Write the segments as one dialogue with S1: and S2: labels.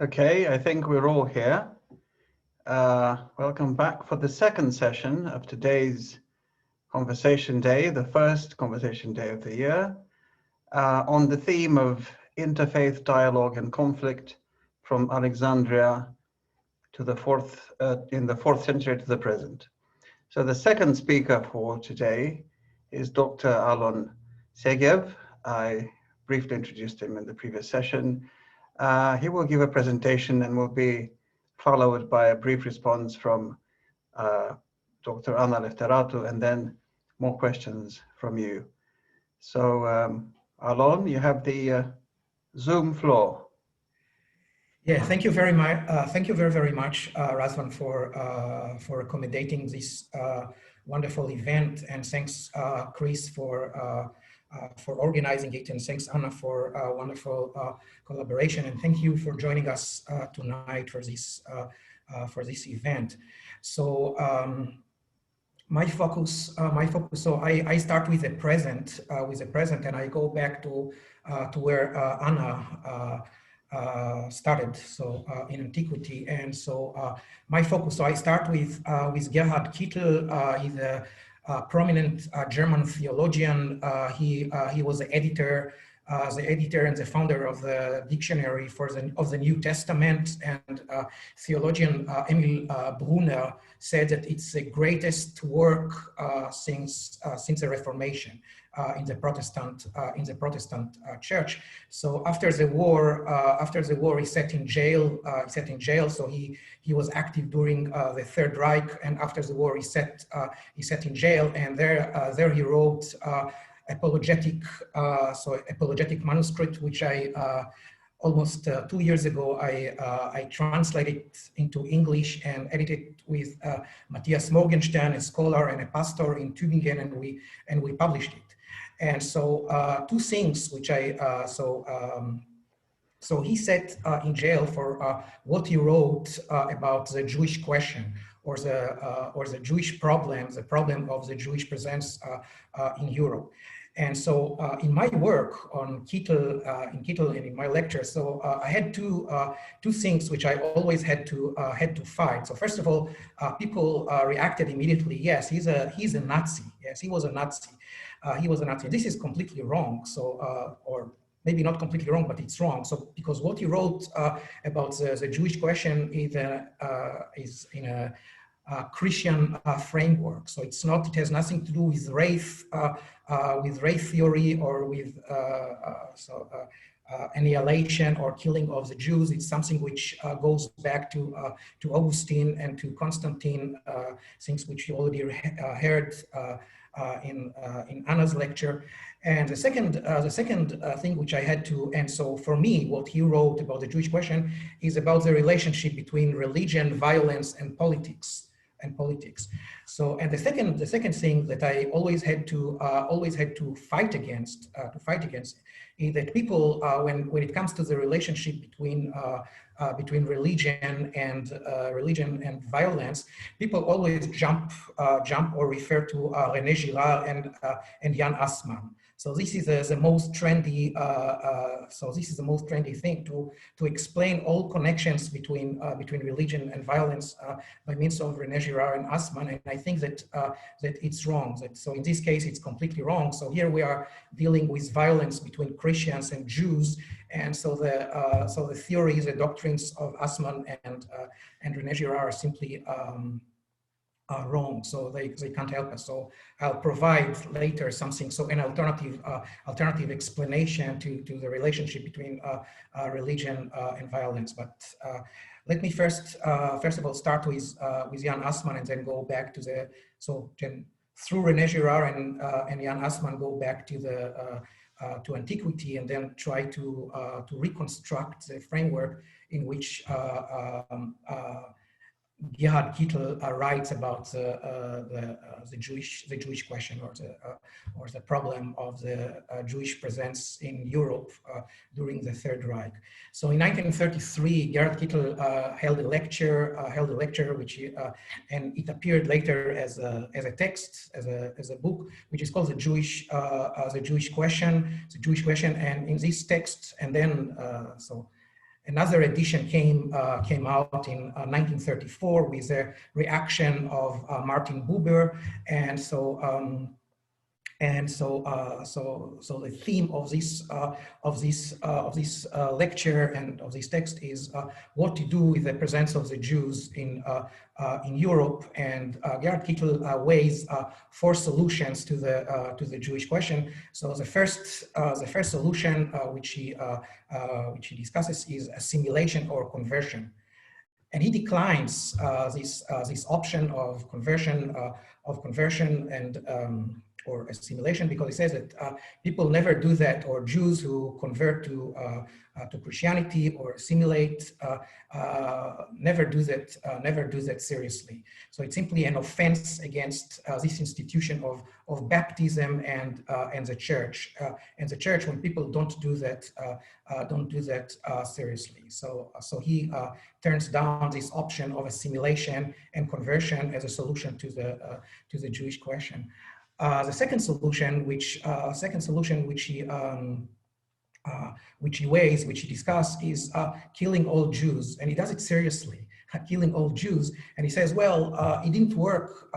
S1: Okay, I think we're all here. Welcome back for the second session of today's Conversation Day, the first Conversation Day of the year, on the theme of interfaith dialogue and conflict from Alexandria to the in the 4th century to the present. So the second speaker for today is Dr. Alon Segev. I briefly introduced him in the previous session. He will give a presentation and will be followed by a brief response from Dr. Anna Lefteratou, and then more questions from you. So, Alon, you have the Zoom floor.
S2: Yeah, thank you very much. Thank you very much, Razvan, for accommodating this wonderful event, and thanks, Chris, for organizing it, and thanks, Anna, for wonderful collaboration, and thank you for joining us tonight for this event. So my focus. So I start with the present, and I go back to where Anna started, so in antiquity. And so my focus, so I start with Gerhard Kittel. He's a prominent German theologian. He was the editor and the founder of the dictionary of the New Testament, and theologian Emil Brunner said that it's the greatest work since the Reformation in the Protestant church. So after the war, he sat in jail. So he was active during the Third Reich, and after the war, he sat in jail, and there he wrote apologetic manuscript, which I almost 2 years ago I translated into English and edited with Matthias Morgenstern, a scholar and a pastor in Tübingen, and we published it. And so two things which so he sat in jail for what he wrote about the Jewish question, or the Jewish problem, the problem of the Jewish presence in Europe. And so in my work on Kittel, and in my lecture, so I had two things which I always had to fight. So first of all, people reacted immediately. Yes, he's a Nazi. Yes, he was a Nazi. He was a Nazi. This is completely wrong. So or maybe not completely wrong, but it's wrong. So because what he wrote about the Jewish question is in a Christian framework. So it has nothing to do with race theory, or with annihilation or killing of the Jews. It's something which goes back to Augustine and to Constantine, things which you already heard in Anna's lecture. And the second thing which I had to, and so for me, what he wrote about the Jewish question is about the relationship between religion, violence, and politics. So, and the second thing that I always had to fight against is that people, when it comes to the relationship between religion and violence, people always jump or refer to René Girard and Jan Assmann. So this is the most trendy. Thing to explain all connections between religion and violence by means of René Girard and Assmann. And I think that it's wrong. So in this case, it's completely wrong. So here we are dealing with violence between Christians and Jews, and so the theories, the doctrines of Assmann and René Girard are simply wrong, so they can't help us. So I'll provide later something, so an alternative explanation to the relationship between religion and violence. But let me first of all start with Jan Assmann, and then go back to then through René Girard and Jan Assmann go back to antiquity, and then try to reconstruct the framework in which Gerhard Kittel writes about the Jewish question, or the problem of the Jewish presence in Europe during the Third Reich. So in 1933, Gerhard Kittel held a lecture, which and it appeared later as a text, as a book, which is called the Jewish Question. And in this text, and then Another edition came out in 1934 with a reaction of Martin Buber, and so the theme of this lecture and of this text is what to do with the presence of the Jews in Europe. And Gerhard Kittel weighs 4 solutions to the Jewish question. So the first solution which he discusses is assimilation or conversion. And he declines this option of conversion and or assimilation, because he says that people never do that, or Jews who convert to Christianity or assimilate never do that seriously. So it's simply an offense against this institution of baptism and the church. And the church, when people don't do that seriously. So he turns down this option of assimilation and conversion as a solution to the Jewish question. The second solution, which he weighs, which he discusses, is killing all Jews, and he does it seriously, killing all Jews. And he says, well, it didn't work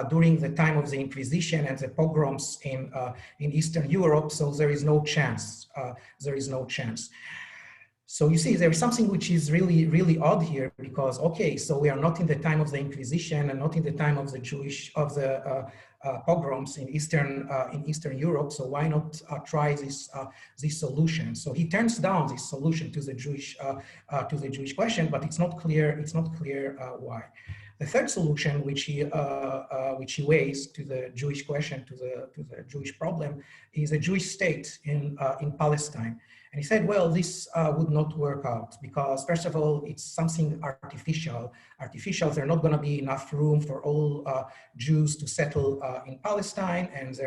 S2: during the time of the Inquisition and the pogroms in Eastern Europe, so there is no chance. So you see, there is something which is really, really odd here, because, okay, so we are not in the time of the Inquisition and not in the time of the pogroms in Eastern Europe. So why not try this solution? So he turns down this solution to the Jewish question, but it's not clear. Why. The third solution, which he weighs to the Jewish question, to the Jewish problem, is a Jewish state in Palestine. And he said, well, this would not work out, because first of all, it's something artificial. There's not going to be enough room for all Jews to settle in Palestine, and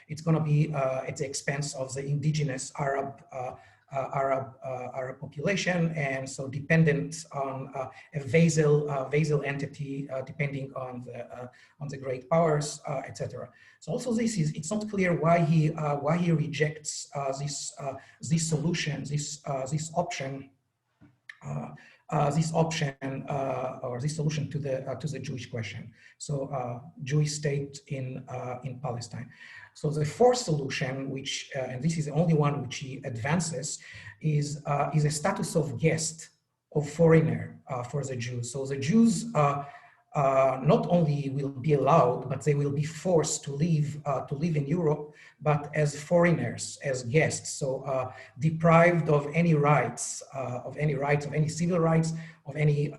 S2: it's going to be at the expense of the indigenous Arab population, and so dependent on a vassal entity, depending on the great powers, etc. So also it's not clear why he rejects this solution, this option. This solution to the Jewish question. So Jewish state in Palestine. So the fourth solution, which and this is the only one which he advances, is a status of guest, of foreigner for the Jews. So the Jews not only will be allowed, but they will be forced to live in Europe, but as foreigners, as guests. So deprived of any rights, of any civil rights, of any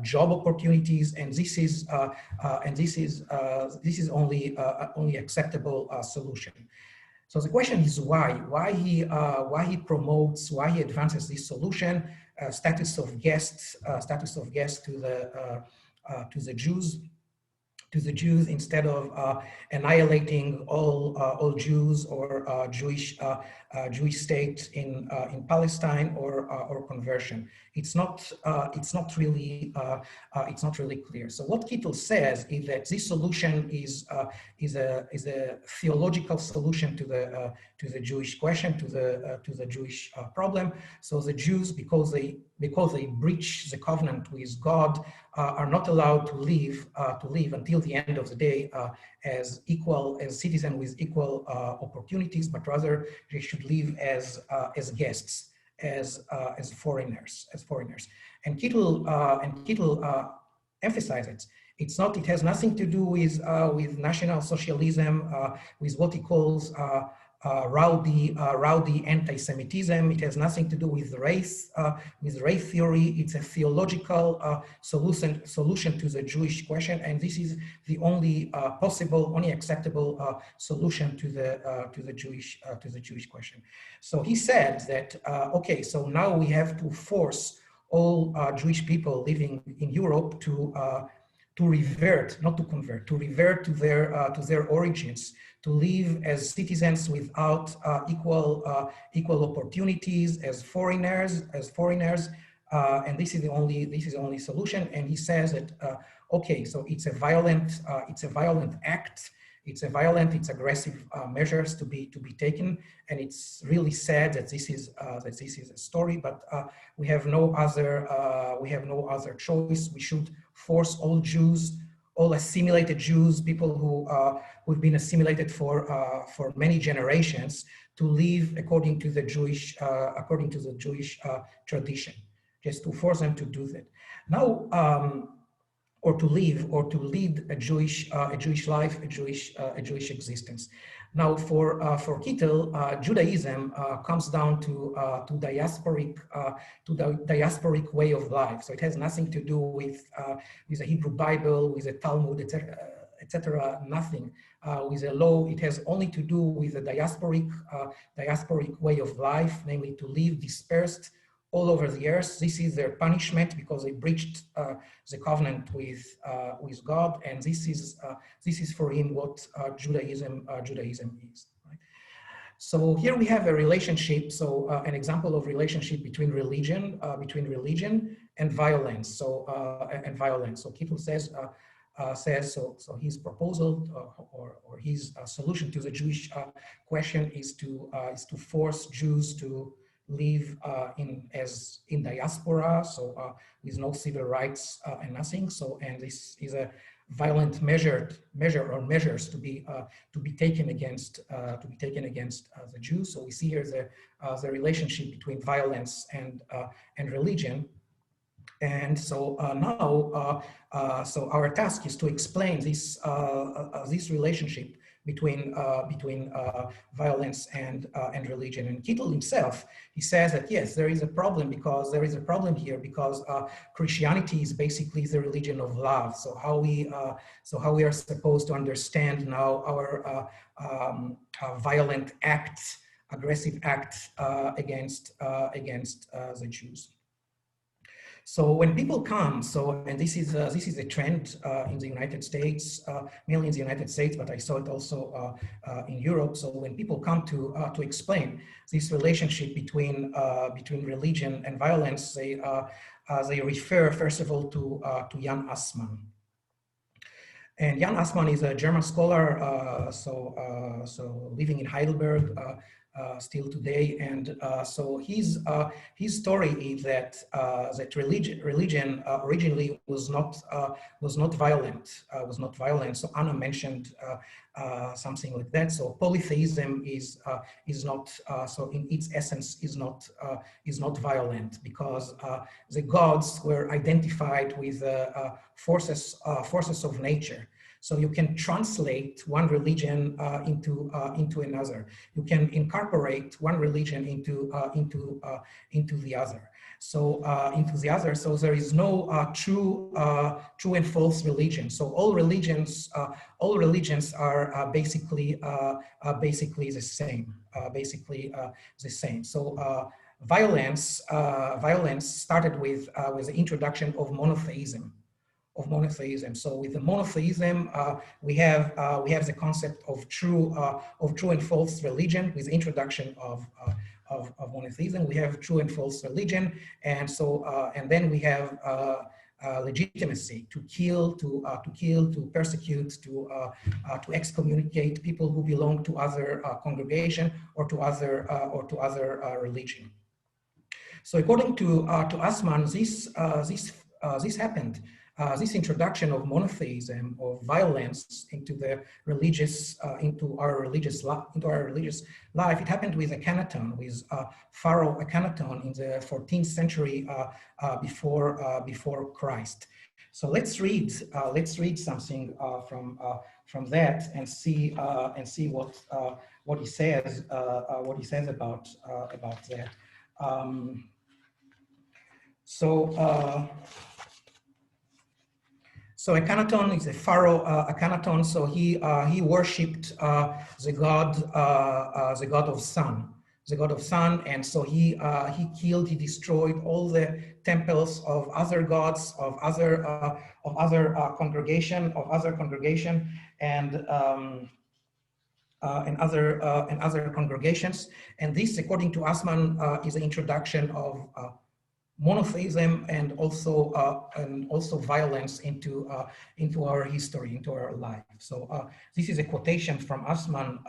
S2: job opportunities, and this is only acceptable solution. So the question is why he advances this solution, status of guest to the Jews instead of annihilating all Jews or Jewish state in Palestine or conversion. It's not really clear. So what Kittel says is that this solution is a theological solution to the Jewish question, to the Jewish problem. So the Jews, because they breach the covenant with God, are not allowed to live until the end of the day as citizens with equal opportunities, but rather they should live as guests, as foreigners. And Kittel emphasizes it has nothing to do with National Socialism, with what he calls rowdy anti-Semitism. It has nothing to do with race theory. It's a theological solution to the Jewish question, and this is the only only acceptable solution to the Jewish question. So he said that okay, so now we have to force all Jewish people living in Europe to revert, not to convert, to revert to their origins, to live as citizens without equal opportunities, as foreigners, and this is the only solution. And he says that okay, so it's a violent act, It's a violent, it's aggressive measures to be taken, and it's really sad that this is a story. But we have no other choice. We should force all Jews, all assimilated Jews, people who've been assimilated for many generations, to live according to the Jewish tradition, just to force them to do that. Now, or to live or to lead a Jewish life, a Jewish existence. Now, for Kittel, Judaism comes down to the diasporic way of life. So it has nothing to do with the Hebrew Bible, with the Talmud, etc. Nothing with the law. It has only to do with the diasporic way of life, namely to live dispersed all over the earth. This is their punishment because they breached the covenant with God, and this is for him what Judaism is. Right? So here we have a relationship. So an example of relationship between religion and violence. So So Kittel says so his proposal or his solution to the Jewish question is to force Jews to live in diaspora, so with no civil rights and nothing. So, and this is a violent measures to be taken against the Jews. So we see here the relationship between violence and religion. And so so our task is to explain this relationship between violence and religion. And Kittel himself, he says that yes, there is a problem here because Christianity is basically the religion of love. So how we are supposed to understand now our violent acts, aggressive acts against the Jews. So when people come, and this is a trend in the United States, mainly in the United States, but I saw it also in Europe. So when people come to explain this relationship between religion and violence, they refer first of all to Jan Assmann. And Jan Assmann is a German scholar, so living in Heidelberg. Still today, and so his story is that religion originally was not violent. So Anna mentioned something like that. So polytheism is not so in its essence is not violent, because the gods were identified with forces of nature. So you can translate one religion into another. You can incorporate one religion into the other. So there is no true and false religion. So all religions are basically the same. So violence started with the introduction of monotheism. So with the monotheism, we have the concept of true and false religion. With the introduction of monotheism, we have true and false religion, and so and then we have legitimacy to kill, to persecute, to excommunicate people who belong to other congregation or to other religion. So according to Assmann, this happened. This introduction of monotheism, of violence into our religious life, it happened with Akhenaton, with Pharaoh Akhenaton in the 14th century before Christ. So let's read something from that and see what he says about that. So Akhenaton is a pharaoh. Akhenaton, so he worshipped the god of sun, and so he killed, he destroyed all the temples of other gods, of other congregation, and other congregations. And this, according to Assmann, is the introduction of monotheism and also violence into our history, into our life. So this is a quotation from Assmann.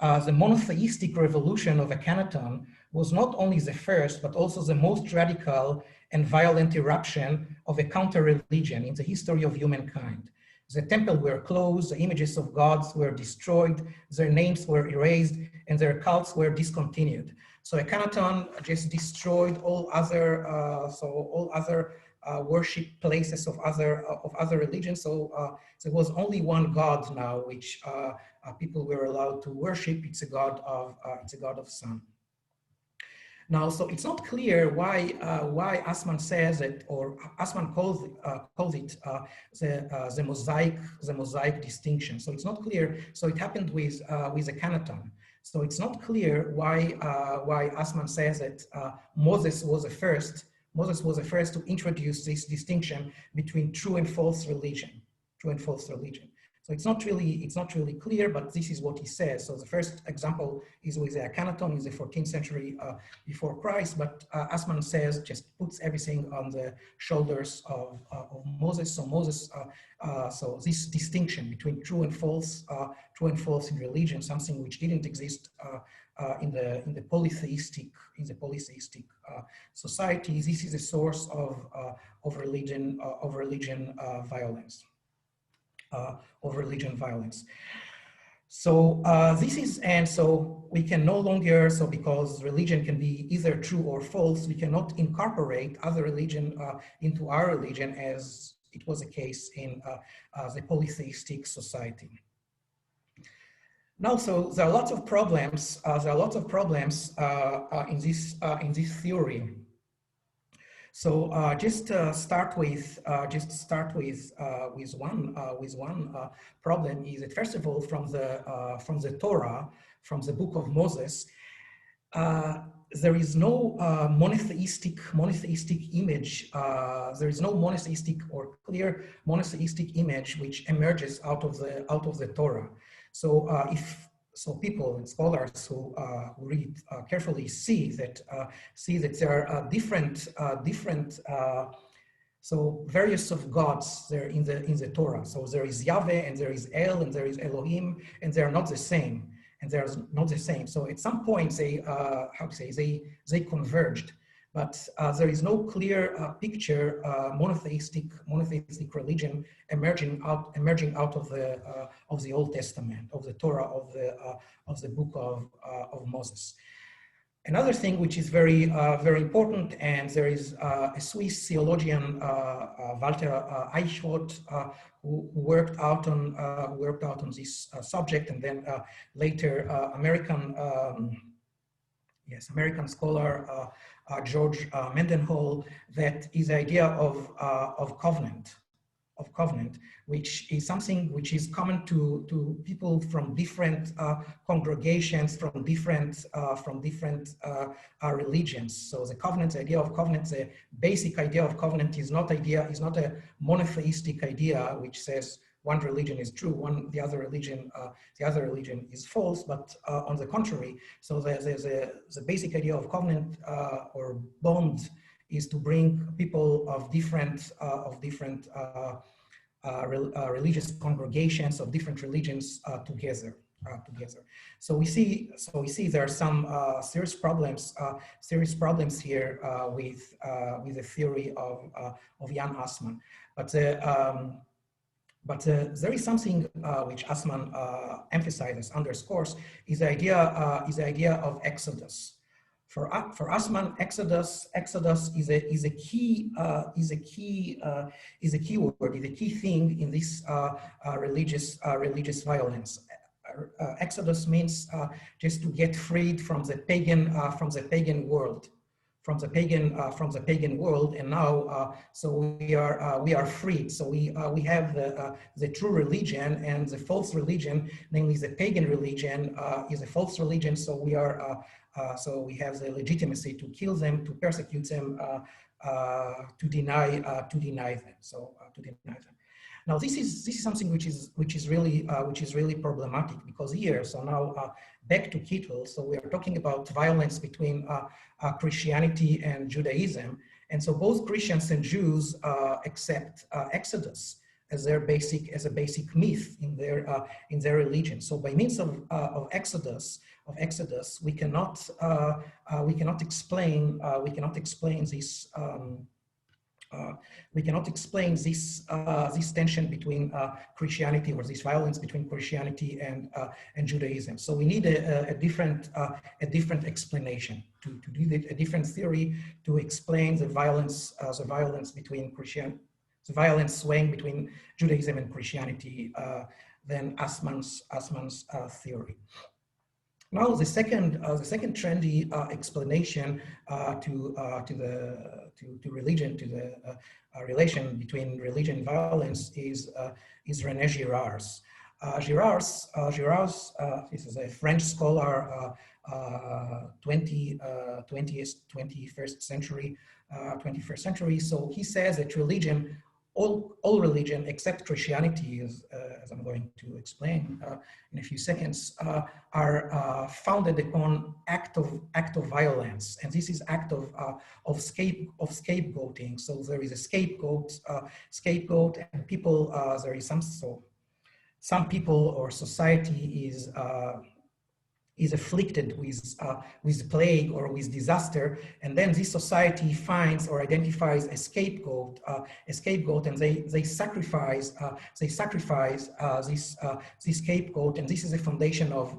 S2: The monotheistic revolution of Akhenaton was not only the first, but also the most radical and violent eruption of a counter-religion in the history of humankind. The temples were closed, the images of gods were destroyed, their names were erased, and their cults were discontinued. So Akhenaton just destroyed all other worship places of other religions. So there was only one God now, which people were allowed to worship. It's a god of sun. Now, so it's not clear why Assmann says it, or Assmann calls it the mosaic distinction. So it's not clear. So it happened with Akhenaton. So it's not clear why Assmann says that Moses was the first to introduce this distinction between true and false religion. So it's not really clear, but this is what he says. So the first example is with Akhenaton in the 14th century before Christ, but Assmann says, just puts everything on the shoulders of Moses. So Moses, so this distinction between true and false in religion, something which didn't exist in the polytheistic society. This is a source of religion violence. So this is, and so we can no longer, so because religion can be either true or false, we cannot incorporate other religion into our religion as it was the case in the polytheistic society. Now, so there are lots of problems. In this theory. So just start with one problem is that, first of all, from the Torah, from the book of Moses, there is no monotheistic image. There is no monotheistic or clear monotheistic image which emerges out of the Torah. So people and scholars who read carefully see that there are different so various of gods there in the Torah. So there is Yahweh and there is El and there is Elohim, and they are not the same. So at some point they converged, but there is no clear picture monotheistic religion emerging out of the Old Testament, of the Torah, of the book of Moses. Another thing which is very important, and there is a Swiss theologian, Walter Eichrodt, who worked out on this subject, and then later American scholar George Mendenhall, that is the idea of covenant, which is something which is common to people from different congregations, from different religions. So the covenant, the idea of covenant, the basic idea of covenant is not a monotheistic idea which says one religion is true, the other religion is false, but on the contrary. So the basic idea of covenant or bond is to bring people of different religious congregations of different religions together. So we see there are some serious problems here with the theory of Jan Assmann, but there is something which Assmann emphasizes, underscores, is the idea of Exodus. For Assmann, Exodus is a key word, is a key thing in this religious violence. Exodus means just to get freed from the pagan world. From the pagan world, and now so we are freed. So we have the true religion, and the false religion, namely the pagan religion, is a false religion. So we are so we have the legitimacy to kill them, to persecute them, to deny them. So to deny them. Now this is something which is really problematic, because here, so now back to Kittel, so we are talking about violence between Christianity and Judaism, And so both Christians and Jews accept Exodus as a basic myth in their religion. So by means of Exodus, we cannot explain this. We cannot explain this tension between Christianity, or this violence between Christianity and Judaism. So we need a different explanation to do a different theory to explain the violence between the violence swaying between Judaism and Christianity than Assmann's theory. Now, the second trendy explanation to religion, to the relation between religion and violence is René Girard's. Girard's, this is a French scholar, 21st century. So he says that religion, all religion except Christianity, as I'm going to explain in a few seconds, are founded upon act of violence, and this is act of scapegoating. So there is a scapegoat, and people there is some people or society is afflicted with plague or with disaster, and then this society finds or identifies a scapegoat, and they sacrifice this scapegoat, and this is the foundation of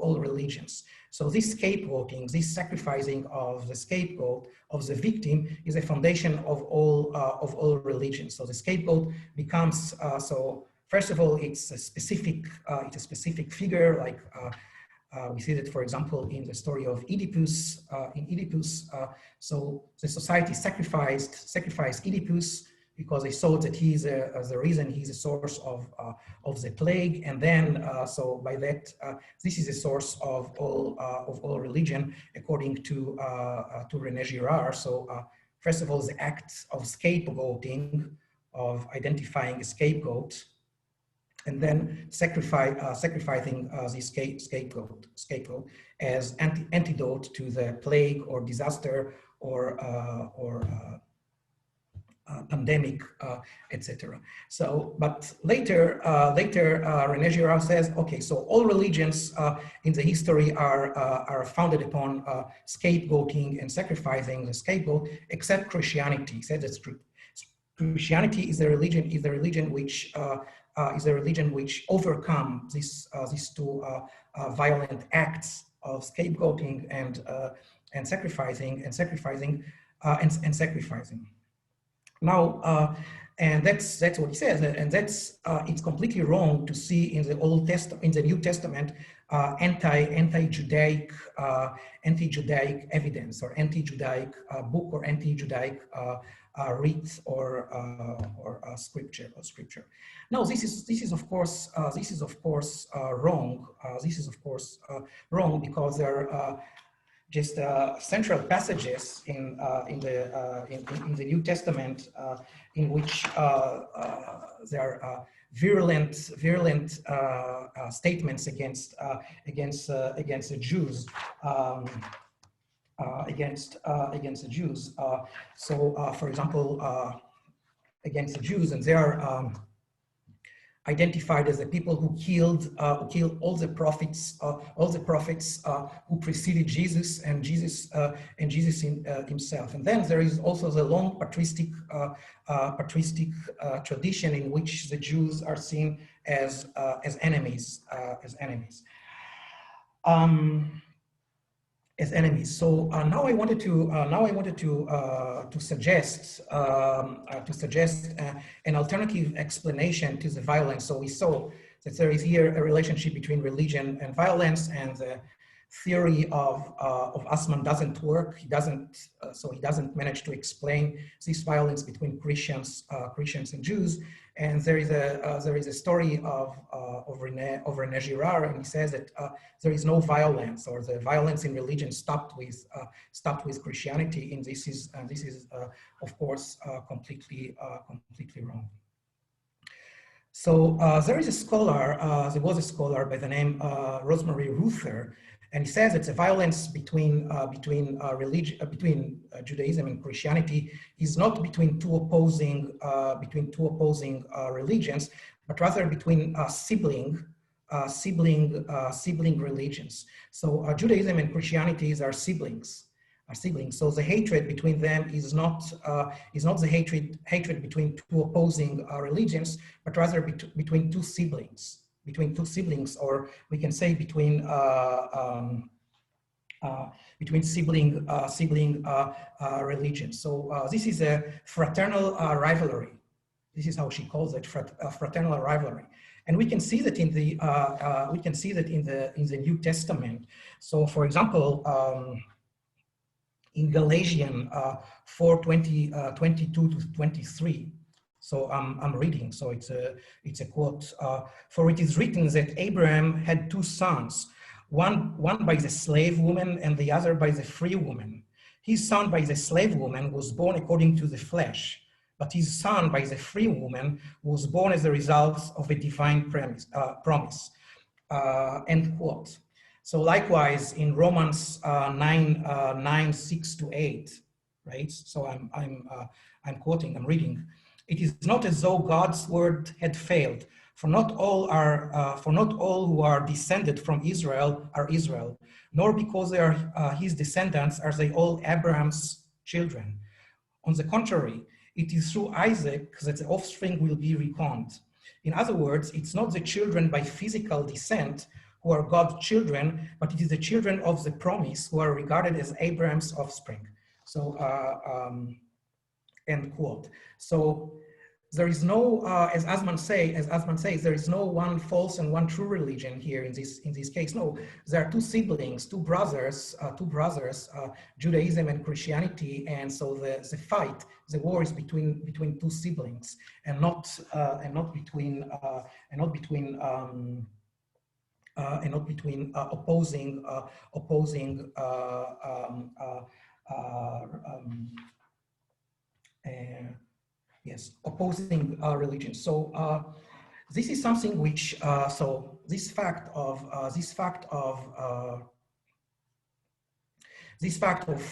S2: all religions. So this scapegoating, this sacrificing of the scapegoat, of the victim, is a foundation of all religions. So the scapegoat becomes first of all, it's a specific figure, like we see that, for example, in the story of Oedipus. So the society sacrificed Oedipus because they saw that he's the reason, he's a source of the plague, and then so by that this is a source of all religion, according to René Girard. So first of all, the act of scapegoating, of identifying a scapegoat, and then sacrificing the scapegoat as antidote to the plague or disaster or pandemic, etc. So, but later René Girard says, okay, so all religions in the history are founded upon scapegoating and sacrificing the scapegoat, except Christianity. He said that's true. Christianity is the religion which overcome these two violent acts of scapegoating and sacrificing. Now, and that's what he says, and that's it's completely wrong to see in the New Testament anti-Judaic evidence, or anti-Judaic book, or anti-Judaic rite or scripture. Now, this is of course wrong. This is of course wrong, because there are just central passages in the New Testament in which there are virulent statements against the Jews. Against the Jews. For example, against the Jews, and they are identified as the people who killed all the prophets who preceded Jesus, and Jesus himself. And then there is also the long patristic tradition in which the Jews are seen as enemies. So now I wanted to suggest an alternative explanation to the violence. So we saw that there is here a relationship between religion and violence, and the theory of Assmann doesn't work. He doesn't manage to explain this violence between Christians and Jews. And there is a story of René Girard, and he says that there is no violence, or the violence in religion stopped with Christianity, and this is of course completely wrong. So there is a scholar, there was a scholar by the name Rosemary Ruther, and he says it's a violence between Judaism and Christianity is not between two opposing religions, but rather between sibling religions. So Judaism and Christianity are siblings. So the hatred between them is not the hatred between two opposing religions, but rather between two siblings. Or we can say between sibling religions. So this is a fraternal rivalry. This is how she calls it, fraternal rivalry. And we can see that in the New Testament. So, for example, in Galatians 4:22 to 23. So I'm reading. So it's a quote. For it is written that Abraham had two sons, one by the slave woman and the other by the free woman. His son by the slave woman was born according to the flesh, but his son by the free woman was born as a result of a divine promise. End quote. So likewise in Romans 9:6-8, right? So I'm quoting, I'm reading. It is not as though God's word had failed, for not all who are descended from Israel are Israel, nor because they are his descendants are they all Abraham's children. On the contrary, it is through Isaac that the offspring will be reckoned. In other words, it's not the children by physical descent who are God's children, but it is the children of the promise who are regarded as Abraham's offspring. So, end quote. So there is no, as Asman says, there is no one false and one true religion here in this case. No, there are two siblings, two brothers, Judaism and Christianity, and so the war is between two siblings, and not between opposing religions. So this is something which this fact of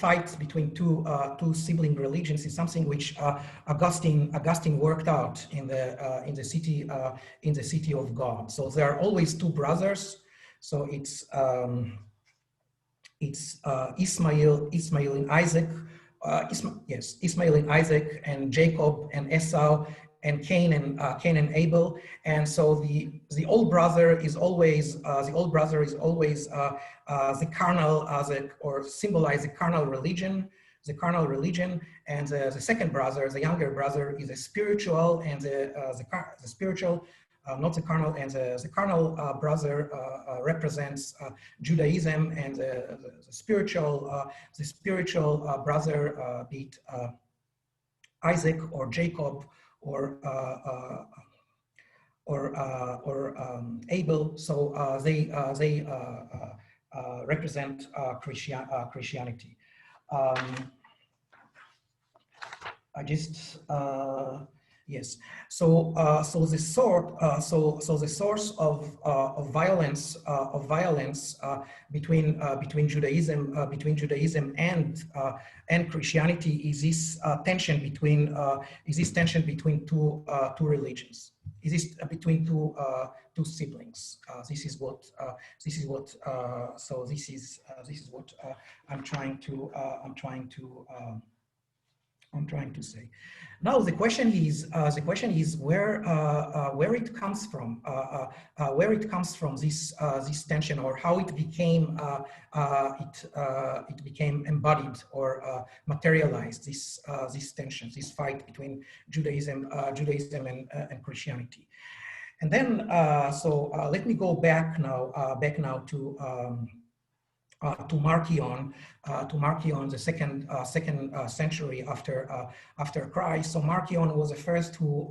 S2: fights between two sibling religions is something which Augustine worked out in the city of God. So there are always two brothers. So it's Ismail and Isaac. Ismail and Isaac, and Jacob and Esau, and Cain and Abel. And so the old brother is always the carnal, or symbolize the carnal religion, and the second brother, the younger brother, is a spiritual, and the spiritual, not the carnal, and the carnal brother represents Judaism, and the spiritual brother, be it Isaac or Jacob or Abel. So they represent Christianity. Yes. So the source of violence between Judaism and Christianity is this tension between two religions. Is this between two siblings? This is what I'm trying to say. Now the question is where it comes from, this tension, or how it became embodied or materialized, this tension, this fight between Judaism and Christianity. And then let me go back now to Marcion, the second century after Christ. So Marcion was the first who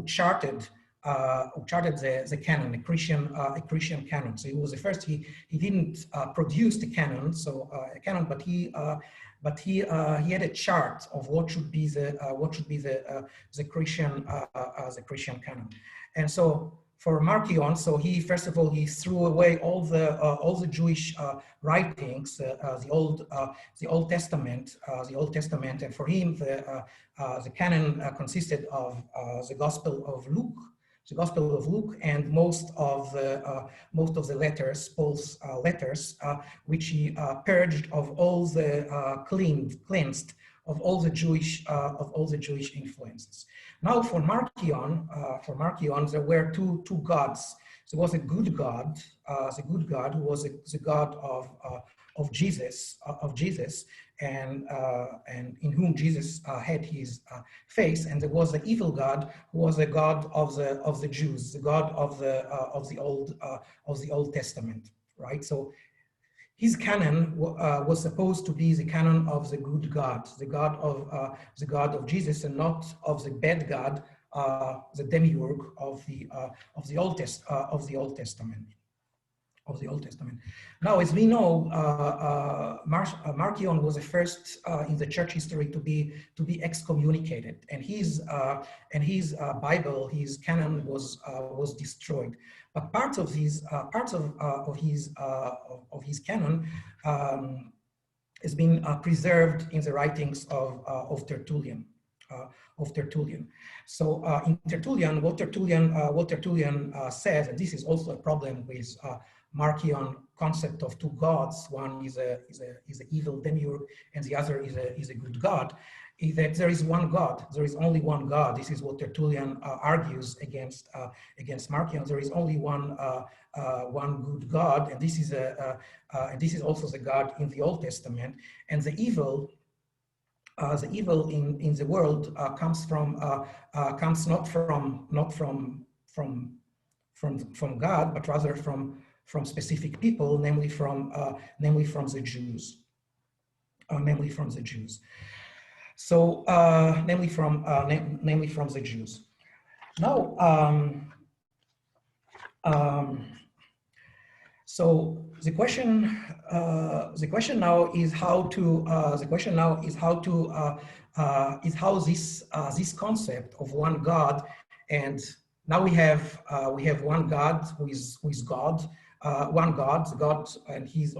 S2: charted the canon, a Christian canon. So he was the first. He didn't produce the canon, but he had a chart of what should be the Christian canon. And so for Marcion, so he first of all he threw away all the Jewish writings, the Old Testament, and for him the canon consisted of the Gospel of Luke, and most of the letters, Paul's letters, which he purged of all the cleansed of all the Jewish influences. Now, for Marcion, there were two gods. There was a good God, who was the God of Jesus, and in whom Jesus had his face, and there was the evil God, who was the God of the Jews, the God of the Old Testament, right? So his canon was supposed to be the canon of the good God, the God of Jesus, and not of the bad God, the demiurge of the Old Testament. Now, as we know, Marcion was the first in the church history to be excommunicated, and his Bible, his canon was destroyed. But parts of his canon has been preserved in the writings of Tertullian. So in Tertullian, what Tertullian says, and this is also a problem with Marcion concept of two gods. One is an evil demiurge, and the other is a good God. Is that there is one God. There is only one God. This is what Tertullian argues against Marcion. There is only one good God, and this is also the God in the Old Testament. And the evil in the world comes not from God, but rather from specific people, namely from the Jews. So, namely from the Jews. Now, so the question now is how this concept of one God, and now we have one God who is God, one God, and he's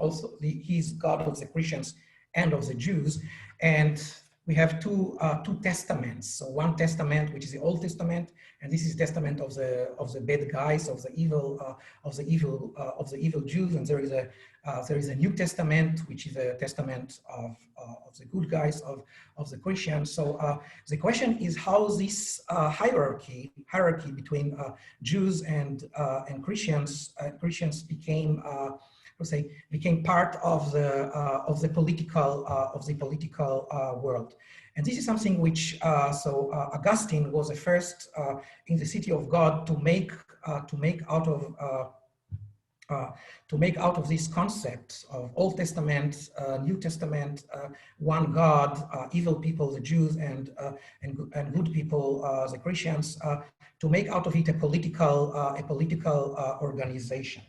S2: God of the Christians and of the Jews, and we have two testaments. So one testament, which is the Old Testament, and this is testament of the bad guys, of the evil Jews, and there is a New Testament, which is a testament of the good guys, of the Christians. So the question is how this hierarchy between Jews and Christians became part of the political world. And this is something which Augustine was the first in the City of God to make out of this concept of Old Testament, New Testament, one God, evil people, the Jews, and good people, the Christians, to make out of it a political organization.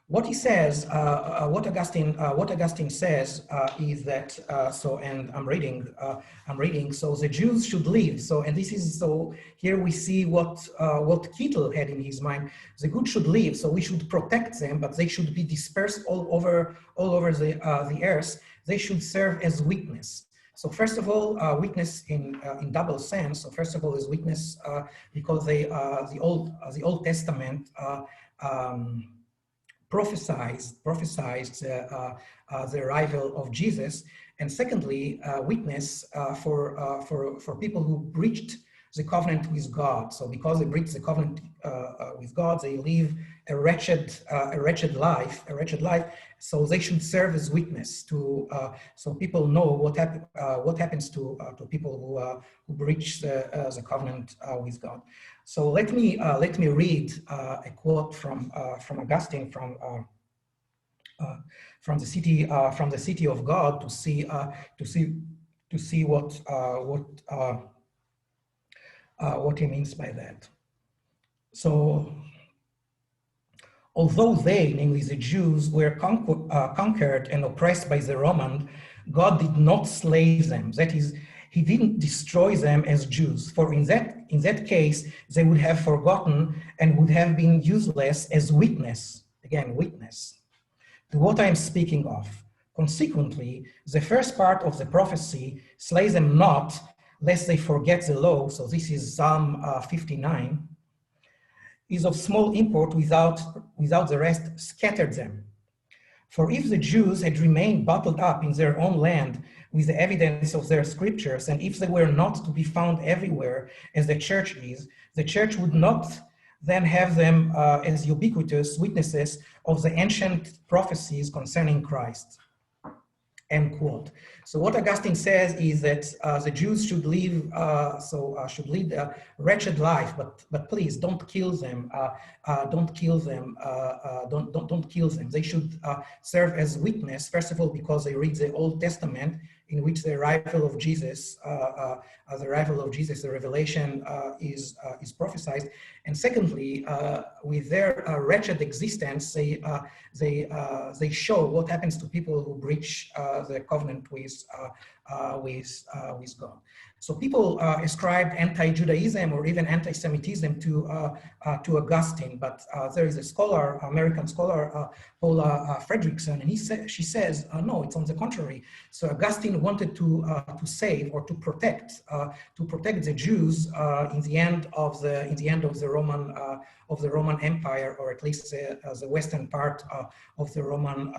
S2: What he says, what Augustine says is that and I'm reading. So the Jews should live. And this is here we see what Kittel had in his mind. The good should live. So we should protect them, but they should be dispersed all over the earth. They should serve as witness. So first of all, witness in double sense. So first of all, is witness because the Old Testament prophesied the arrival of Jesus, and secondly, witness for people who breached the covenant with God. So because they breached the covenant with God, they live a wretched life. So they should serve as witness to, so people know what happens to people who breach the covenant with God. So let me read a quote from Augustine from the City of God to see what he means by that. So, although they, namely the Jews, were conquered and oppressed by the Roman, God did not slay them. That is, he didn't destroy them as Jews, for in that case, they would have forgotten and would have been useless as witness, again, witness, to what I am speaking of. Consequently, the first part of the prophecy, slay them not, lest they forget the law, so this is Psalm 59, is of small import without the rest, scattered them. For if the Jews had remained bottled up in their own land with the evidence of their scriptures, and if they were not to be found everywhere as the church is, the church would not then have them as ubiquitous witnesses of the ancient prophecies concerning Christ. End quote. So what Augustine says is that the Jews should live, should lead a wretched life, but please don't kill them. Don't kill them. Don't kill them. They should serve as witness. First of all, because they read the Old Testament, in which the arrival of Jesus, the revelation is prophesied. And secondly, with their wretched existence, they show what happens to people who breach the covenant with God. So people ascribed anti-Judaism or even anti-Semitism to Augustine, but there is a scholar, American scholar, Paula Fredrickson, and she says, no, it's on the contrary. So Augustine wanted to save or to protect the Jews in the end of the Roman Empire, or at least the western part of the Roman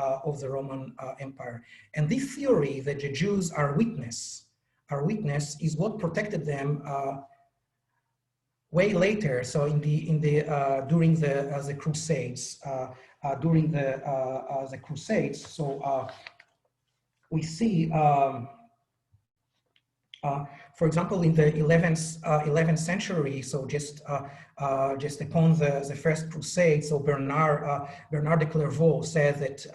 S2: Empire. And this theory that the Jews are witness is what protected them way later. So during the Crusades, the Crusades. So we see, for example, in the 11th century. So just upon the first Crusade. So Bernard de Clairvaux said that.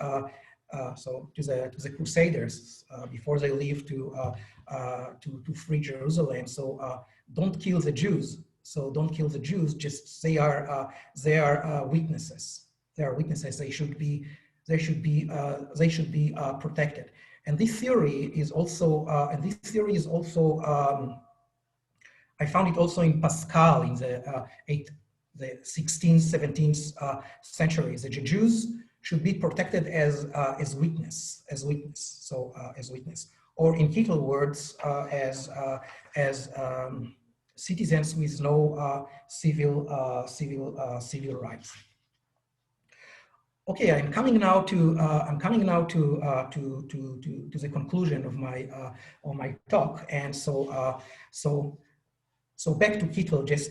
S2: So to the Crusaders before they leave to free Jerusalem. So don't kill the Jews. So don't kill the Jews. Just they are witnesses. They are witnesses. They should be protected. And this theory is also I found it also in Pascal in the 16th, 17th centuries. The Jews should be protected as witness. So as witness, or in Kittel words, as citizens with no civil rights. Okay, I'm coming now to the conclusion of my talk, and so back to Kittel, just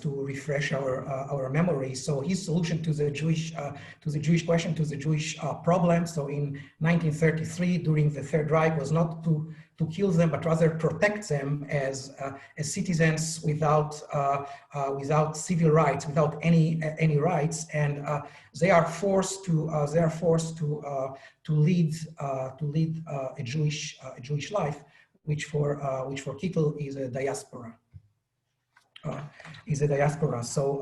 S2: to refresh our memory. So his solution to the Jewish question, to the Jewish problem. So in 1933, during the Third Reich, was not to kill them, but rather protect them as citizens without civil rights, without any rights, and they are forced to lead a Jewish life, which for Kittel is a diaspora. So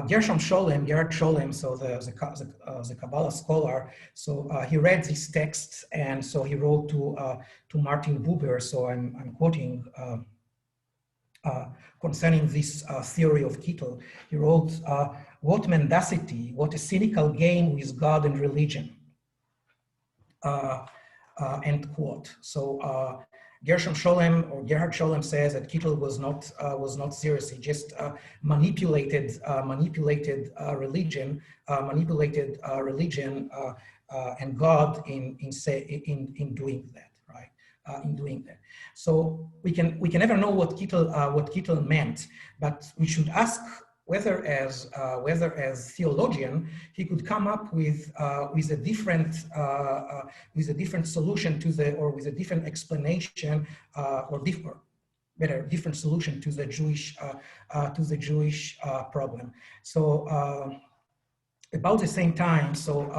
S2: Gershom Gerhard Scholem, so the Kabbalah scholar, so he read this text, and so he wrote to Martin Buber. So I'm quoting concerning this theory of Kittel. He wrote, "What mendacity! What a cynical game with God and religion." End quote. So. Gershom Scholem or Gerhard Scholem says that Kittel was not serious. He just manipulated religion and God in doing that, right? In doing that. So we can never know what Kittel meant, but we should ask whether as theologian he could come up with a different solution to the, or with a different explanation or different solution to the Jewish problem. So about the same time, so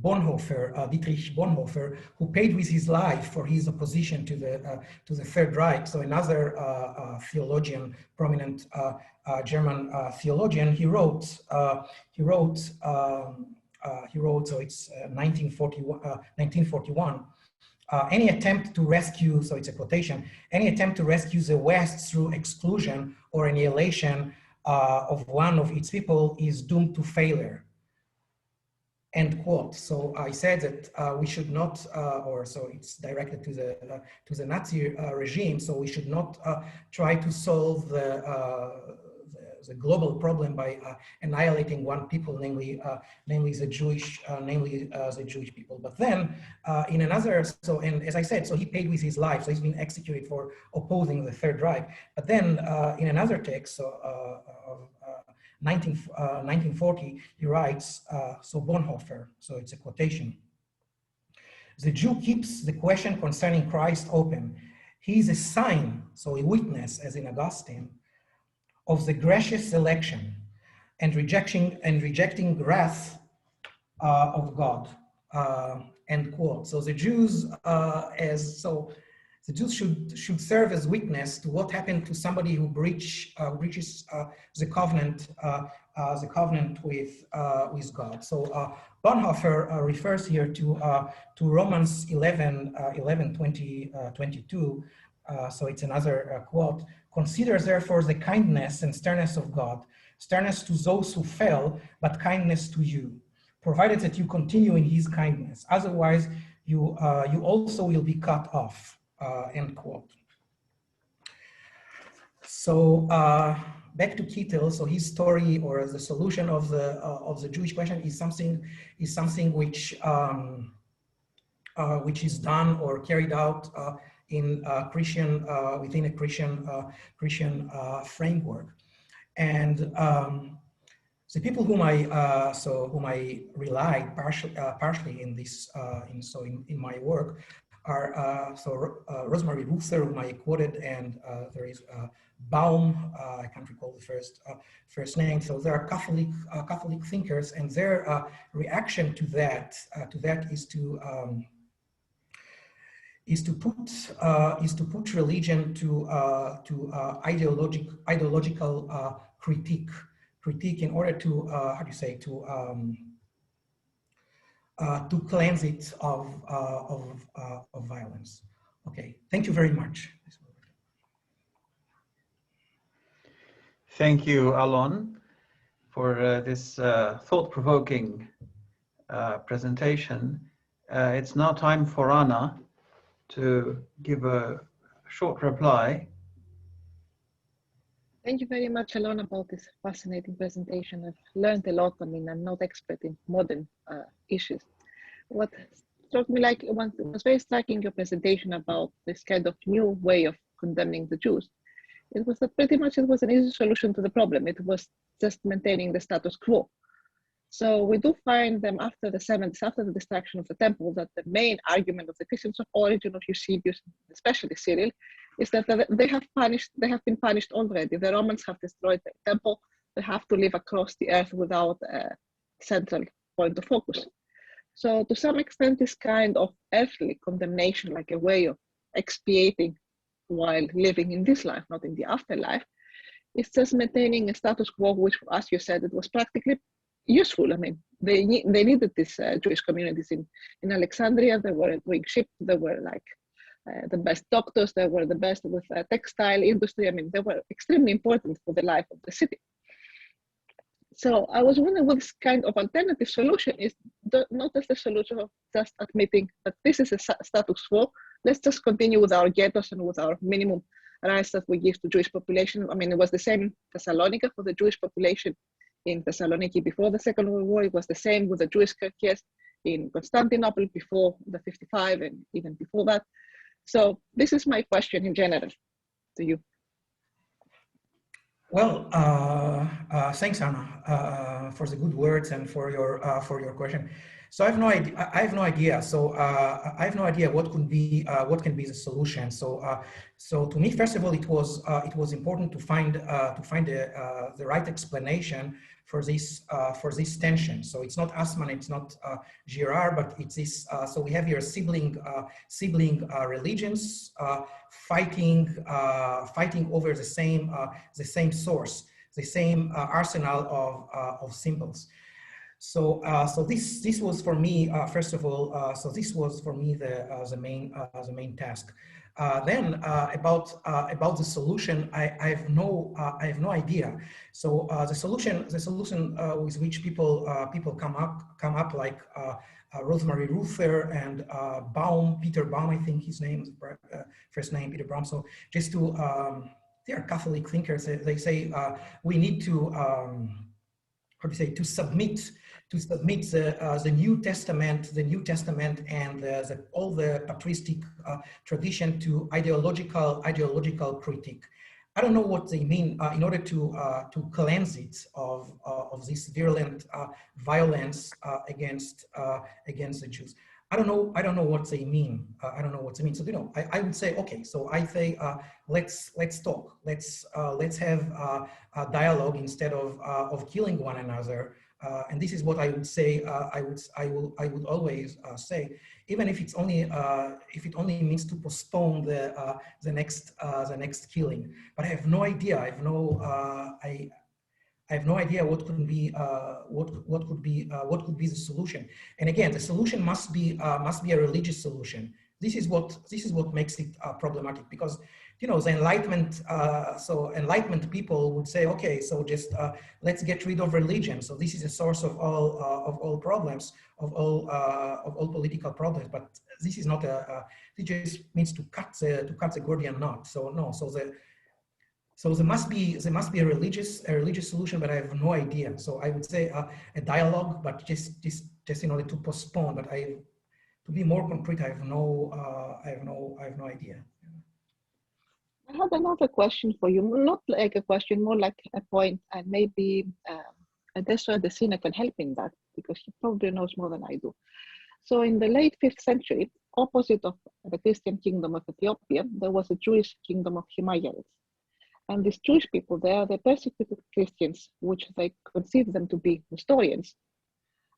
S2: Bonhoeffer, Dietrich Bonhoeffer, who paid with his life for his opposition to the Third Reich. So another theologian, prominent German theologian, he wrote. So it's 1941. any attempt to rescue, so it's a quotation, any attempt to rescue the West through exclusion or annihilation of one of its people is doomed to failure. End quote. So I said that we should not, so it's directed to the Nazi regime. So we should not try to solve the global problem by annihilating one people, namely the Jewish people. But then in another, and as I said, so he paid with his life. So he's been executed for opposing the Third Reich. But then in another text, 1940, he writes, so Bonhoeffer, so it's a quotation. The Jew keeps the question concerning Christ open. He is a sign, so a witness, as in Augustine, of the gracious election and rejecting wrath of God, end quote. So the Jews, the Jews should serve as witness to what happened to somebody who breaches the covenant with God. So Bonhoeffer refers here to Romans 11:20-22. So it's another quote. Consider therefore the kindness and sternness of God, sternness to those who fell, but kindness to you, provided that you continue in His kindness. Otherwise, you also will be cut off. End quote. So back to Kittel. So his story, or the solution of the Jewish question, is something which is done or carried out in Christian within a Christian framework, and the people whom I relied partially in this in my work are Rosemary Luther, whom I quoted, and there is Baum. I can't recall the first name. So there are Catholic thinkers, and their reaction to that is to put religion to ideological critique in order to to cleanse it of violence. Okay, thank you very much.
S1: Thank you, Alon, for this thought-provoking presentation. It's now time for Anna to give a short reply.
S3: Thank you very much, Alon, about this fascinating presentation. I've learned a lot. I mean, I'm not expert in modern issues. What struck me like was very striking, your presentation about this kind of new way of condemning the Jews. It was that pretty much it was an easy solution to the problem. It was just maintaining the status quo. So we do find them after the 70s, after the destruction of the temple, that the main argument of the Christians of origin of Eusebius, especially Cyril, is that they have been punished already. The Romans have destroyed the temple. They have to live across the earth without a central point of focus. So to some extent, this kind of earthly condemnation, like a way of expiating while living in this life, not in the afterlife, is just maintaining a status quo, which, as you said, it was practically useful. I mean, they needed these Jewish communities in Alexandria. They were doing ship. They were like the best doctors. They were the best with textile industry. I mean, they were extremely important for the life of the city. So I was wondering what this kind of alternative solution is, not as the solution of just admitting that this is a status quo. Let's just continue with our ghettos and with our minimum rights that we give to Jewish population. I mean, it was the same in Thessalonica for the Jewish population in Thessaloniki before the Second World War. It was the same with the Jewish Kirkes in Constantinople before the 55 and even before that. So this is my question in general to you.
S2: Well, thanks, Anna, for the good words and for your question. So I have no idea. So I have no idea what can be the solution. So to me, first of all, it was important to find the right explanation for this tension. So it's not Assmann, it's not Girard, but it's this. So we have here sibling religions fighting over the same source, the same arsenal of symbols. So this was for me, first of all, so this was for me the main task. Then about the solution, I have no idea. So the solution with which people come up like Rosemary Ruther and Peter Baum, I think his name, first name Peter Baum. So just to they are Catholic thinkers. They say we need to how to say, to submit the New Testament, and all the patristic tradition to ideological critique. I don't know what they mean in order to cleanse it of this virulent violence against the Jews. I don't know what they mean. I don't know what they mean. So I would say, okay. So I say let's talk. Let's have a dialogue instead of killing one another. And this is what I would say. I would always say, even if it's only if it only means to postpone the next killing. But I have no idea. I have no idea what could be the solution. And again, the solution must be a religious solution. This is what makes it problematic, because the Enlightenment. So Enlightenment people would say, okay, so just let's get rid of religion. So this is a source of all problems, of all political problems. But this is not it just means to cut the Gordian knot. So no. So there must be a religious solution, but I have no idea. So I would say a dialogue, but just in order to postpone. But to be more concrete, I have no idea.
S3: I have another question for you, not like a question, more like a point, and maybe Adessa Desina can help in that, because she probably knows more than I do. So in the late 5th century, opposite of the Christian kingdom of Ethiopia, there was a Jewish kingdom of Himalayas. And these Jewish people there, they persecuted Christians, which they considered them to be Nestorians.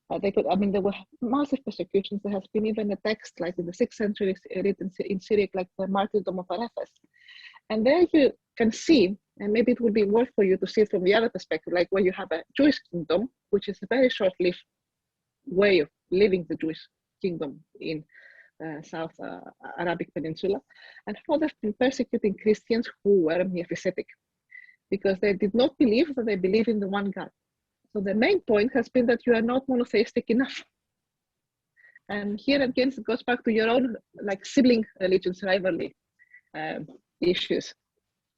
S3: There were massive persecutions. There has been even a text, like in the 6th century, written in Syriac, like the Martyrdom of Arefes. And there you can see, and maybe it would be worth for you to see it from the other perspective, like where you have a Jewish kingdom, which is a very short-lived way of living the Jewish kingdom in South Arabic Peninsula, and how they've been persecuting Christians who were Miaphysetic, because they did not believe that they believe in the one God. So the main point has been that you are not monotheistic enough. And here again, it goes back to your own like sibling religions rivalry issues.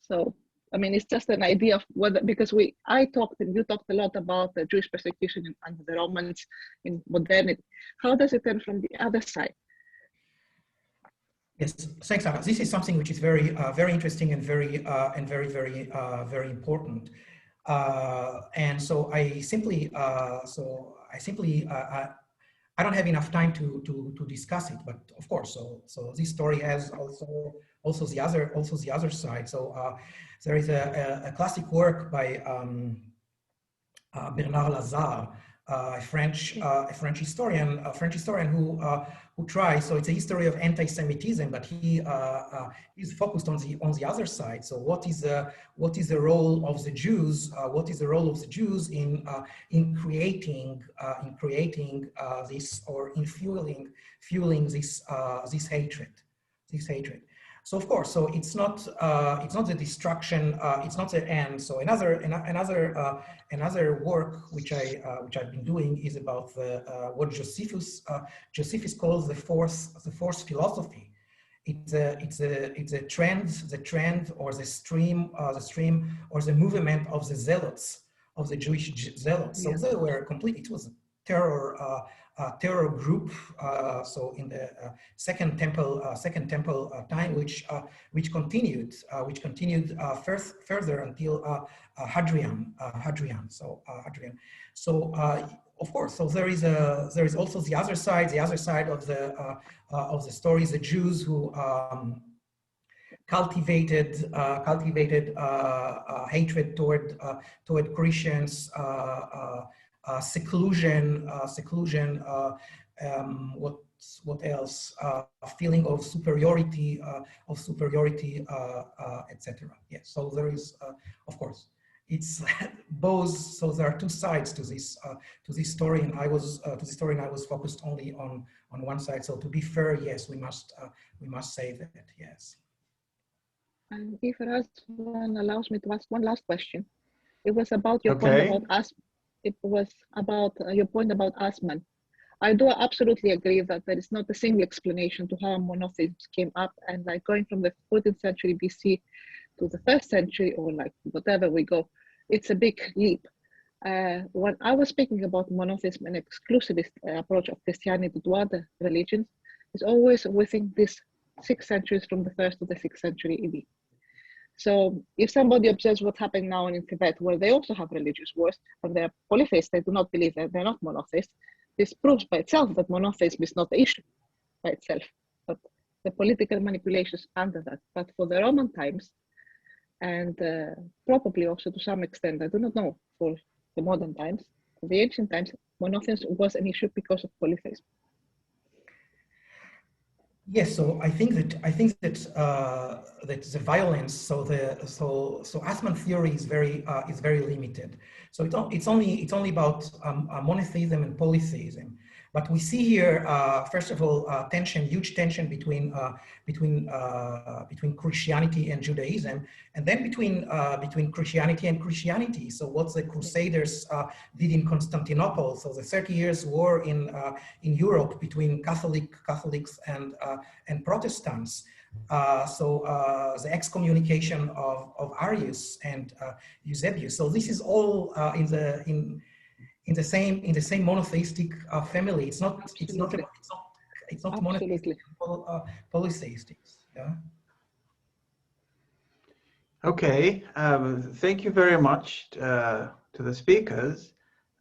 S3: So it's just an idea of whether, because I talked and you talked a lot about the Jewish persecution under the Romans in modernity. How does it turn from the other side?
S2: Yes, thanks, Anna. This is something which is very interesting and very important. And so I I don't have enough time to discuss it. But of course, so this story has also the other side. So there is a classic work by Bernard Lazare, a French historian who tries. So it's a history of anti-Semitism, but he's focused on the other side. So what is the role of the Jews? What is the role of the Jews in creating this, or in fueling this hatred? So of course, so it's not the destruction, it's not the end. So another work which I've been doing is about what Josephus calls the fourth philosophy. It's a trend or the stream or the movement of the zealots, of the Jewish zealots. So they were completely, it was a terror group. So in the Second Temple time, which continued further until Hadrian. So Hadrian. So of course, so there is also the other side of the story, the Jews who cultivated hatred toward Christians. Seclusion, what else? A feeling of superiority, etc. Yes. So there is, of course, it's both, so there are two sides to this story, and I was focused only on one side. So to be fair, yes, we must say that, yes.
S3: And if Razvan allows me to ask one last question, it was about your
S1: Okay.
S3: point about us. It was about your point about Asman. I do absolutely agree that there is not a single explanation to how monotheism came up, and like going from the 14th century BC to the 1st century, or like whatever we go, it's a big leap. When I was speaking about monotheism and exclusivist approach of Christianity to other religions, it's always within this 6 centuries from the 1st to the 6th century EV. So if somebody observes what's happening now in Tibet, where they also have religious wars, and they're polytheists, they do not believe that they're not monotheists, this proves by itself that monotheism is not the issue by itself, but the political manipulations under that. But for the Roman times, and probably also to some extent, I do not know, for the modern times, for the ancient times, monotheism was an issue because of polytheism.
S2: Yes, so I think that that the violence, so Asman theory is very limited. So it's only about monotheism and polytheism. But we see here, first of all, huge tension between Christianity and Judaism, and then between Christianity and Christianity. So what the Crusaders did in Constantinople, so the 30 Years' War in Europe between Catholics and Protestants. The excommunication of Arius and Eusebius. So this is all in the same monotheistic family. It's not monotheistic, polytheistic. Yeah.
S1: Okay, thank you very much to the speakers.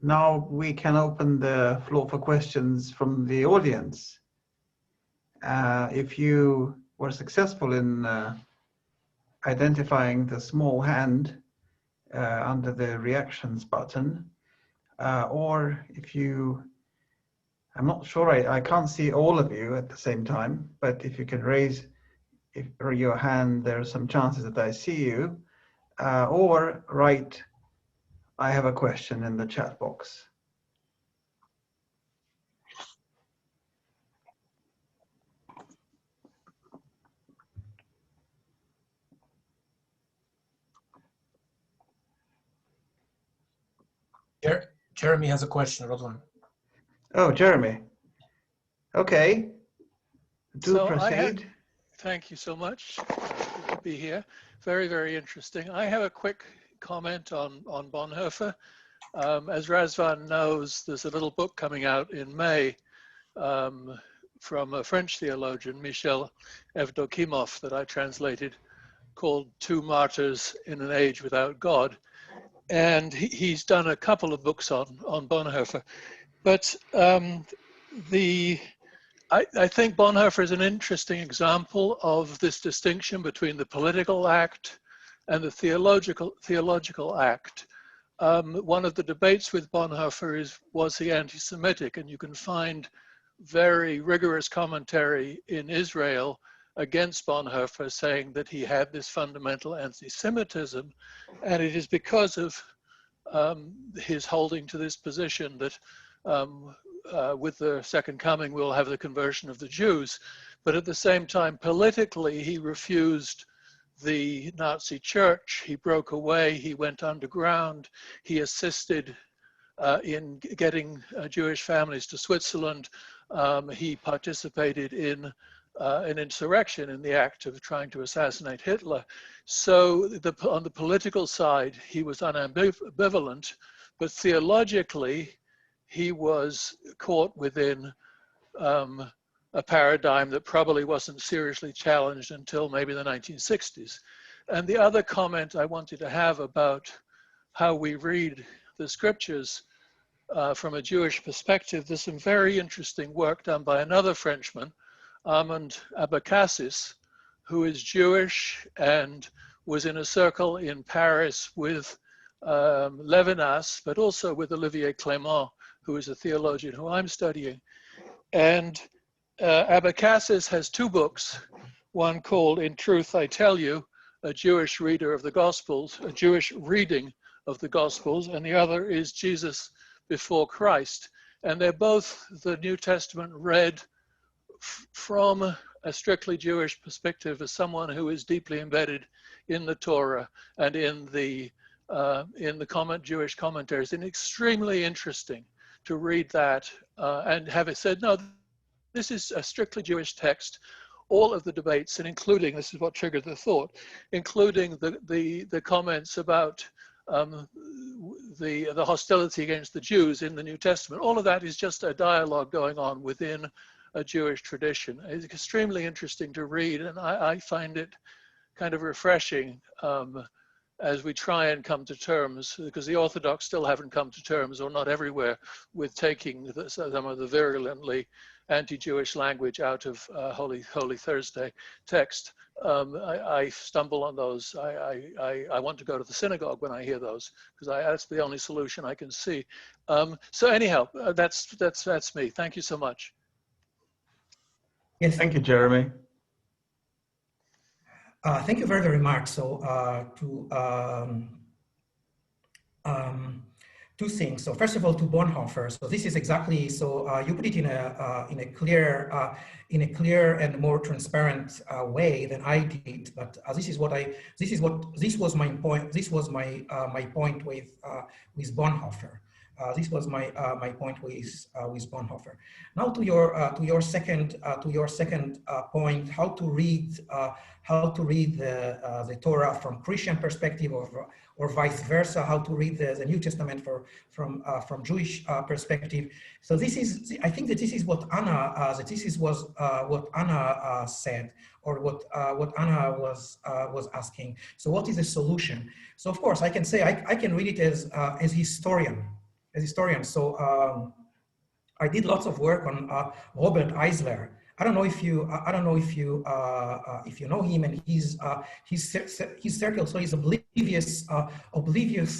S1: Now we can open the floor for questions from the audience. If you were successful in identifying the small hand under the reactions button, or if you, I'm not sure, I can't see all of you at the same time, but if you can raise your hand, there are some chances that I see you, or write, I have a question in the chat box.
S4: Jeremy has a question, Razvan.
S1: Oh, Jeremy. Okay. Do proceed.
S5: Thank you so much. Good to be here. Very, very interesting. I have a quick comment on Bonhoeffer. As Razvan knows, there's a little book coming out in May from a French theologian, Michel Evdokimov, that I translated, called Two Martyrs in an Age Without God. And he's done a couple of books on Bonhoeffer. But I think Bonhoeffer is an interesting example of this distinction between the political act and the theological act. One of the debates with Bonhoeffer was he anti-Semitic? And you can find very rigorous commentary in Israel against Bonhoeffer, saying that he had this fundamental anti-Semitism, and it is because of his holding to this position that with the Second Coming we'll have the conversion of the Jews. But at the same time, politically, he refused the Nazi church. He broke away, he went underground, he assisted in getting Jewish families to Switzerland. He participated in an insurrection in the act of trying to assassinate Hitler. So on the political side, he was unambivalent, but theologically, he was caught within a paradigm that probably wasn't seriously challenged until maybe the 1960s. And the other comment I wanted to have about how we read the scriptures from a Jewish perspective, there's some very interesting work done by another Frenchman, Armand Abacassis, who is Jewish and was in a circle in Paris with Levinas, but also with Olivier Clément, who is a theologian who I'm studying. And Abacassis has two books, one called In Truth I Tell You, a Jewish reader of the Gospels, a Jewish reading of the Gospels, and the other is Jesus before Christ. And they're both the New Testament read from a strictly Jewish perspective as someone who is deeply embedded in the Torah and in the Jewish commentaries. And extremely interesting to read that and have it said, no, this is a strictly Jewish text. All of the debates, and including, this is what triggered the thought, including the comments about the hostility against the Jews in the New Testament, all of that is just a dialogue going on within a Jewish tradition. It's extremely interesting to read, and I find it kind of refreshing as we try and come to terms, because the Orthodox still haven't come to terms, or not everywhere, with taking some of the virulently anti-Jewish language out of Holy Thursday text. I stumble on those. I want to go to the synagogue when I hear those, because that's the only solution I can see. So anyhow, that's me. Thank you so much.
S2: Yes.
S1: Thank you, Jeremy.
S2: Thank you very, very much. So two things. So first of all, to Bonhoeffer. So this is exactly, so you put it in a clear and more transparent way than I did. But this was my point. This was my point with Bonhoeffer. This was my point with Bonhoeffer. Now to your second point, how to read the Torah from Christian perspective, or vice versa, how to read the New Testament from Jewish perspective. So this is, I think that this is what Anna what Anna said, or what Anna was asking. So what is the solution? So of course I can say I can read it as historian. So I did lots of work on Robert Eisler. I don't know if you know him, and his circle. So he's oblivious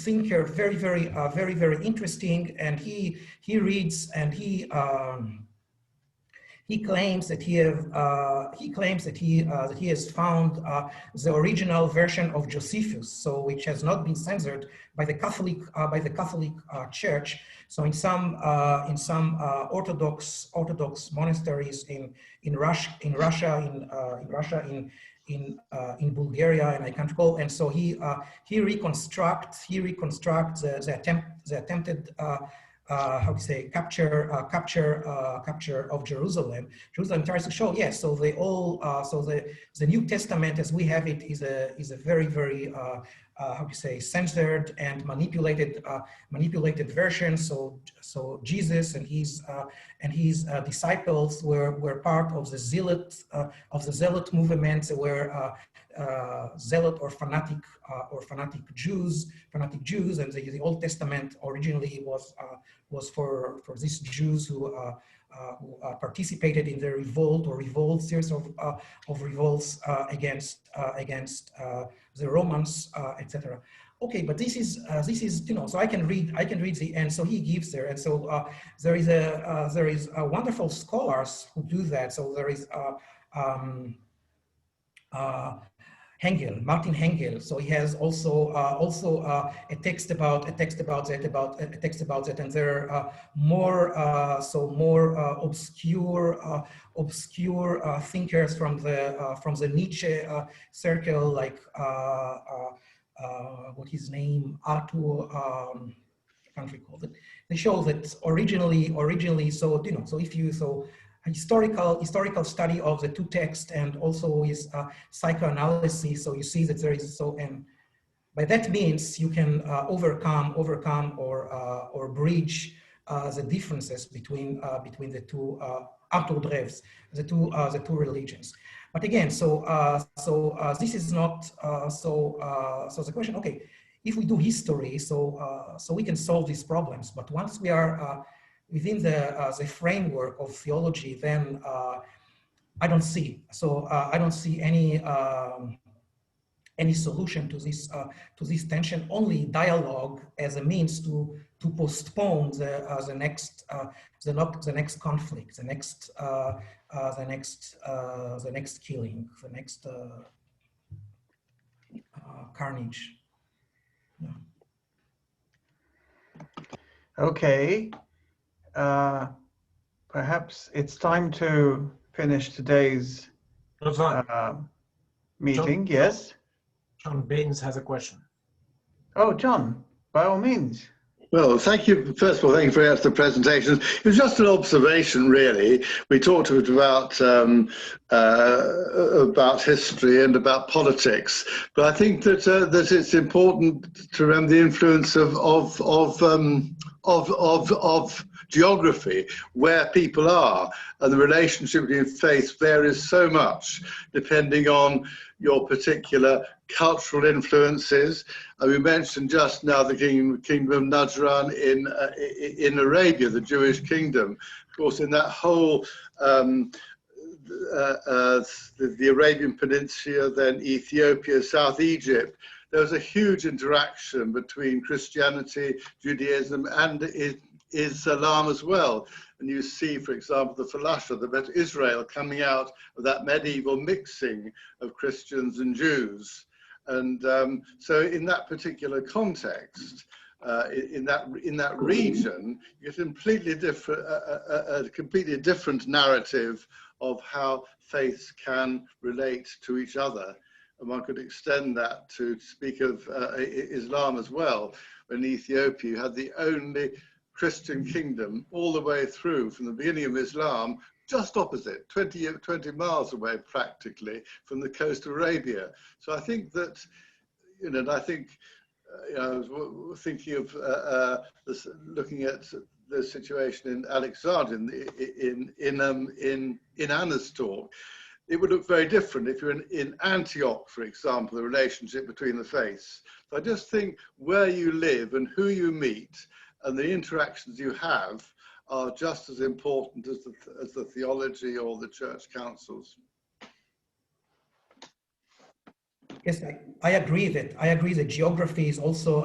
S2: thinker, very interesting, and he reads, and he claims that he has found the original version of Josephus, so which has not been censored by the Catholic Church. So in some Orthodox monasteries in Russia, in Bulgaria, and I can't recall. And so he reconstructs the attempted how to say capture of Jerusalem tries to show, yes, so they all so the New Testament as we have it is a very how to say censored and manipulated version. So Jesus and his disciples were part of the zealot movement. They were zealot or fanatic Jews, and the Old Testament originally was for these Jews who participated in the series of revolts against the Romans, etc. Okay, but this is so I can read the end. So he gives there, and so there is wonderful scholars who do that. So there is Martin Hengel. So he has also a text about that, and there are more obscure thinkers from the Nietzsche circle, like what his name, Arthur. I can't recall it. They show that originally. So historical study of the two texts, and also his psychoanalysis. So you see that there is and by that means you can overcome or bridge the differences between the two the two religions. But again, so this is not so the question. Okay, if we do history, so we can solve these problems. But once we are within the framework of theology, then I don't see any solution to this tension. Only dialogue as a means to postpone the next conflict, the next killing, the next carnage. Yeah.
S1: Okay, perhaps it's time to finish today's meeting. Yes?
S4: John Baines has a question.
S1: Oh, John, by all means.
S6: Well, thank you. First of all, thank you very much for the presentations. It was just an observation, really. We talked a bit about history and about politics, but I think that that it's important to remember the influence of geography, where people are, and the relationship between faith varies so much depending on your particular cultural influences. We mentioned just now the kingdom of Najran in Arabia, the Jewish kingdom. Of course, in that whole the Arabian Peninsula, then Ethiopia, South Egypt, there was a huge interaction between Christianity, Judaism, and Islam as well. And you see, for example, the Falasha, the Israel, coming out of that medieval mixing of Christians and Jews. And so in that particular context, in that region, you get a completely different narrative of how faiths can relate to each other. And one could extend that to speak of Islam as well. In Ethiopia, you had the only Christian kingdom all the way through from the beginning of Islam, just opposite, 20 miles away practically from the coast of Arabia. So I think that, you know, I was thinking of looking at the situation in Alexandria in Anna's talk. It would look very different if you're in Antioch, for example, the relationship between the faiths. So I just think where you live and who you meet and the interactions you have are just as important as the theology or the church councils.
S2: Yes, I agree that geography is also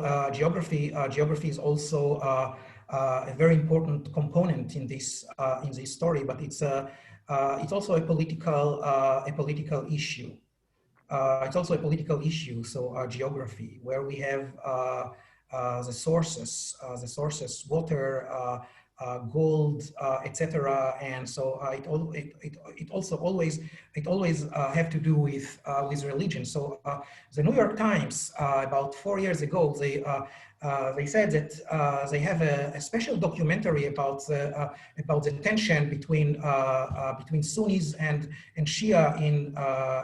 S2: a very important component in this story, but it's also a political issue. It's also a political issue. So geography, where we have the sources, water, gold, etc. And so it also always have to do with religion. So the New York Times about 4 years ago, they said that they have a special documentary about the tension between Sunnis and Shia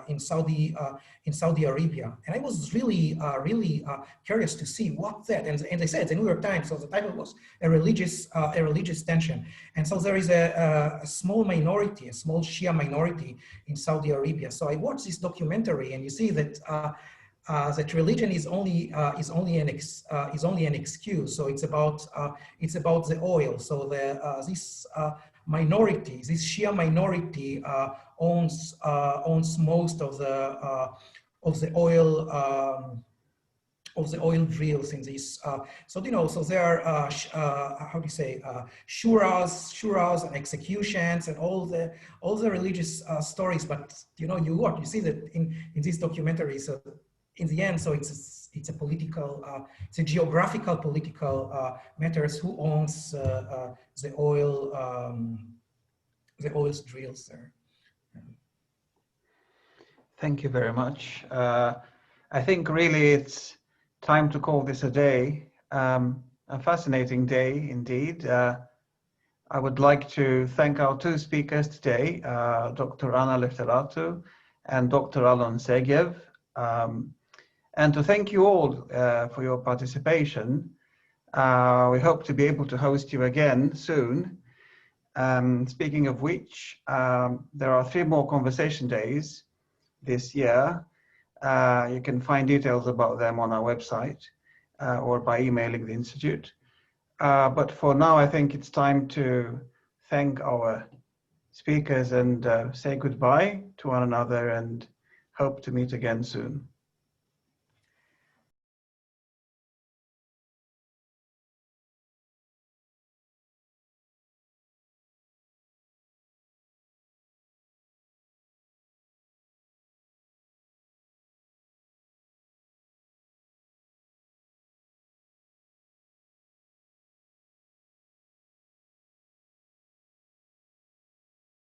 S2: in Saudi Arabia, and I was really curious to see what that. And they said, the New York Times, so the title was a religious tension, and so there is a small minority, a small Shia minority in Saudi Arabia. So I watched this documentary, and you see that. That religion is only an excuse. So it's about the oil. So this minority, this Shia minority, owns most of the oil drills in this. So you know, so there are how do you say shuras and executions and all the religious stories. But you know, you see that in this documentary. So in the end, so it's a political, it's a geographical political matters. Who owns the oil drills there?
S1: Thank you very much. I think really it's time to call this a day, a fascinating day indeed. I would like to thank our two speakers today, Dr. Anna Lefteratou and Dr. Alon Segev. And to thank you all for your participation. We hope to be able to host you again soon. Speaking of which, there are 3 more conversation days this year. You can find details about them on our website or by emailing the Institute. But for now, I think it's time to thank our speakers and say goodbye to one another and hope to meet again soon.